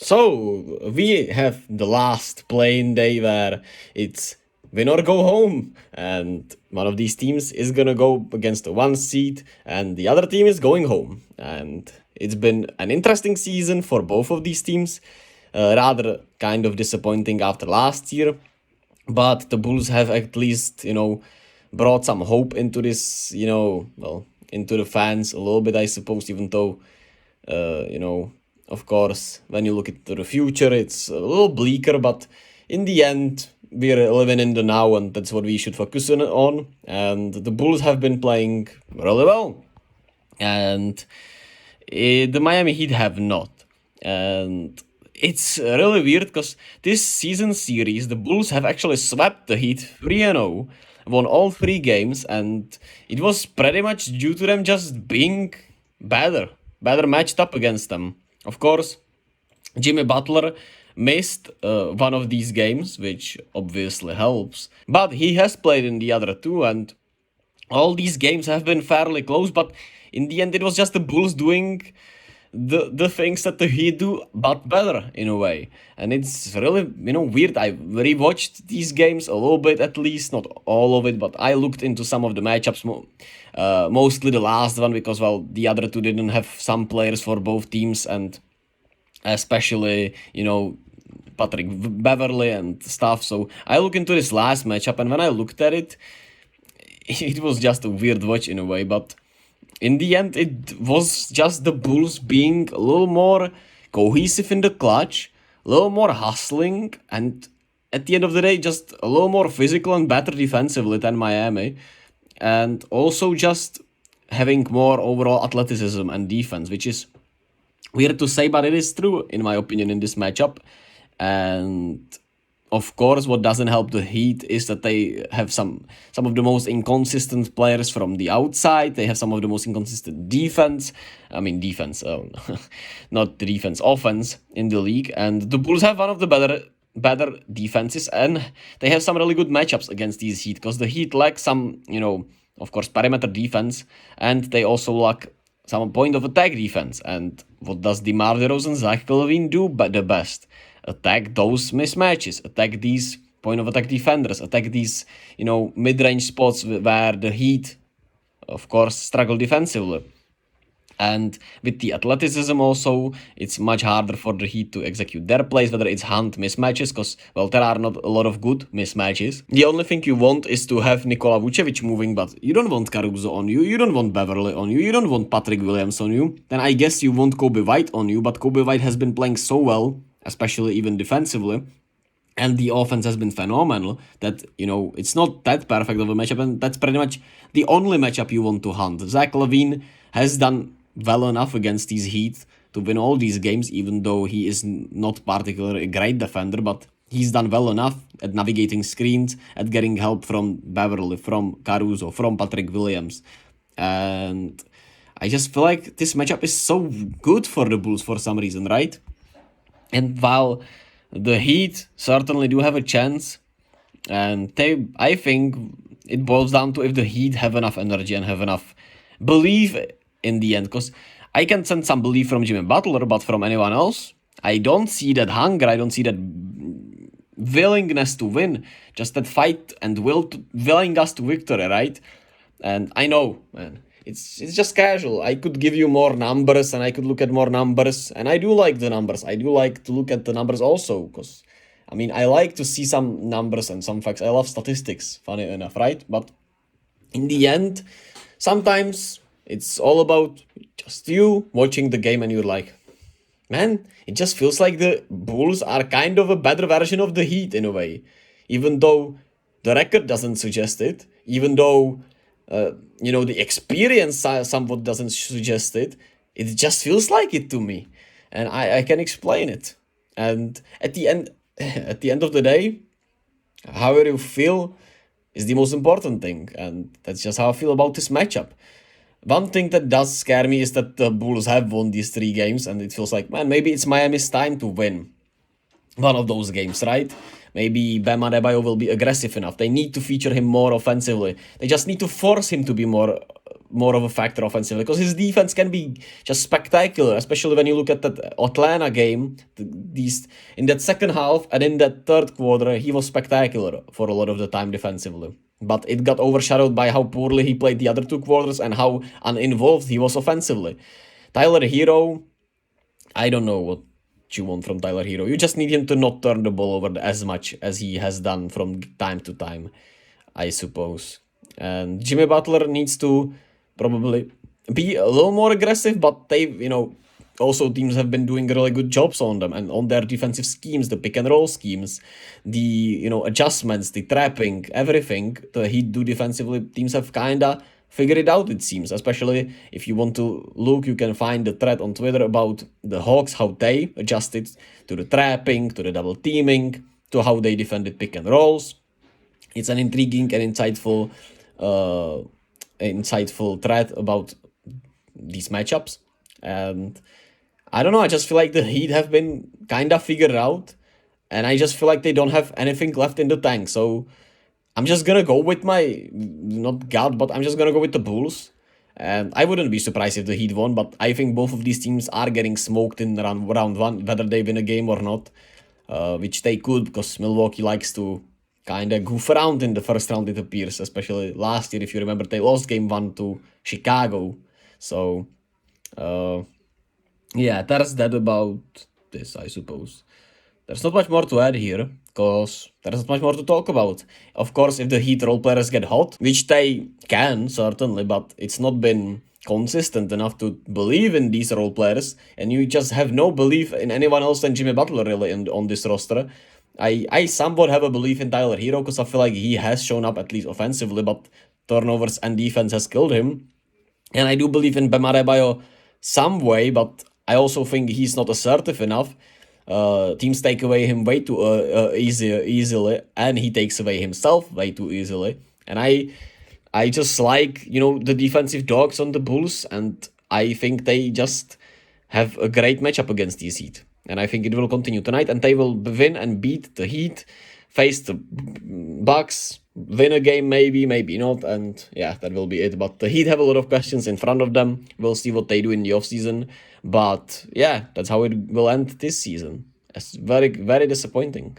So we have the last playing day where it's win or go home, and one of these teams is gonna go against the one seed, and the other team is going home. And it's been an interesting season for both of these teams. Rather kind of disappointing after last year, but the Bulls have at least brought some hope into this. Into the fans a little bit, I suppose. Even though of course, when you look into the future, it's a little bleaker, but in the end, we're living in the now, and that's what we should focus on. And the Bulls have been playing really well, and the Miami Heat have not. And it's really weird because this season series, the Bulls have actually swept the Heat 3-0, won all three games, and it was pretty much due to them just being better matched up against them. Of course, Jimmy Butler missed one of these games, which obviously helps, but he has played in the other two, and all these games have been fairly close, but in the end, it was just the Bulls doing the things that the Heat do, but better in a way. And it's really, weird. I rewatched these games a little bit at least, not all of it, but I looked into some of the matchups, mostly the last one, because, well, the other two didn't have some players for both teams, and especially, Patrick Beverly and stuff. So I looked into this last matchup, and when I looked at it, it was just a weird watch in a way, but in the end, it was just the Bulls being a little more cohesive in the clutch, a little more hustling, and at the end of the day, just a little more physical and better defensively than Miami. And also just having more overall athleticism and defense, which is weird to say, but it is true, in my opinion, in this matchup. And of course, what doesn't help the Heat is that they have some of the most inconsistent players from the outside. They have some of the most inconsistent defense. I mean, defense, not the defense, offense in the league. And the Bulls have one of the better defenses, and they have some really good matchups against these Heat, because the Heat lack some, of course, perimeter defense, and they also lack some point of attack defense. And what does DeMar DeRozan, Zach LaVine do the best? Attack those mismatches, attack these point of attack defenders, attack these, mid-range spots where the Heat, of course, struggle defensively. And with the athleticism also, it's much harder for the Heat to execute their plays, whether it's hand mismatches, because, well, there are not a lot of good mismatches. The only thing you want is to have Nikola Vucevic moving, but you don't want Caruso on you, you don't want Beverly on you, you don't want Patrick Williams on you. Then I guess you want Kobe White on you, but Kobe White has been playing so well, especially even defensively, and the offense has been phenomenal, that, it's not that perfect of a matchup, and that's pretty much the only matchup you want to hunt. Zach LaVine has done well enough against these Heat to win all these games, even though he is not particularly a great defender, but he's done well enough at navigating screens, at getting help from Beverly, from Caruso, from Patrick Williams. And I just feel like this matchup is so good for the Bulls for some reason, right? And while the Heat certainly do have a chance, and I think it boils down to if the Heat have enough energy and have enough belief in the end. Because I can sense some belief from Jimmy Butler, but from anyone else, I don't see that hunger, I don't see that willingness to win, just that fight and willing us to victory, right? And I know, man, it's just casual. I could give you more numbers, and I could look at more numbers, and I do like the numbers. I do like to look at the numbers also, because, I like to see some numbers and some facts. I love statistics, funny enough, right? But in the end, sometimes it's all about just you watching the game, and you're like, man, it just feels like the Bulls are kind of a better version of the Heat in a way. Even though the record doesn't suggest it, even though the experience somewhat doesn't suggest it, it just feels like it to me. And I can explain it. And at the end of the day, however you feel is the most important thing. And that's just how I feel about this matchup. One thing that does scare me is that the Bulls have won these three games, and it feels like, man, maybe it's Miami's time to win one of those games, right? Maybe Bam Adebayo will be aggressive enough. They need to feature him more offensively. They just need to force him to be more more of a factor offensively, because his defense can be just spectacular, especially when you look at that Atlanta game. These in that second half and in that third quarter, he was spectacular for a lot of the time defensively. But it got overshadowed by how poorly he played the other 2 quarters and how uninvolved he was offensively. Tyler Hero, I don't know what you want from Tyler Hero. You just need him to not turn the ball over as much as he has done from time to time, I suppose. And Jimmy Butler needs to probably be a little more aggressive, but also teams have been doing really good jobs on them and on their defensive schemes, the pick and roll schemes, the adjustments, the trapping, everything the Heat do defensively. Teams have kinda figured it out, it seems. Especially if you want to look, you can find the thread on Twitter about the Hawks, how they adjusted to the trapping, to the double teaming, to how they defended pick and rolls. It's an intriguing and insightful thread about these matchups. And I don't know, I just feel like the Heat have been kind of figured out, and I just feel like they don't have anything left in the tank. So I'm just gonna go with my, not gut, but I'm just gonna go with the Bulls. And I wouldn't be surprised if the Heat won, but I think both of these teams are getting smoked in round one, whether they win a game or not, which they could, because Milwaukee likes to kind of goof around in the first round, it appears, especially last year. If you remember, they lost game 1 to Chicago. So, yeah, that's that about this, I suppose. There's not much more to add here, because there's not much more to talk about. Of course, if the Heat role players get hot, which they can, certainly, but it's not been consistent enough to believe in these role players, and you just have no belief in anyone else than Jimmy Butler, really, on this roster. I somewhat have a belief in Tyler Hero, because I feel like he has shown up at least offensively, but turnovers and defense has killed him. And I do believe in Bam Adebayo some way, but I also think he's not assertive enough. Teams take away him way too easily, and he takes away himself way too easily. And I just like, the defensive dogs on the Bulls, and I think they just have a great matchup against these Heat. And I think it will continue tonight, and they will win and beat the Heat, face the Bucks, win a game maybe, maybe not, and yeah, that will be it. But the Heat have a lot of questions in front of them. We'll see what they do in the offseason. But yeah, that's how it will end this season. It's very, very disappointing.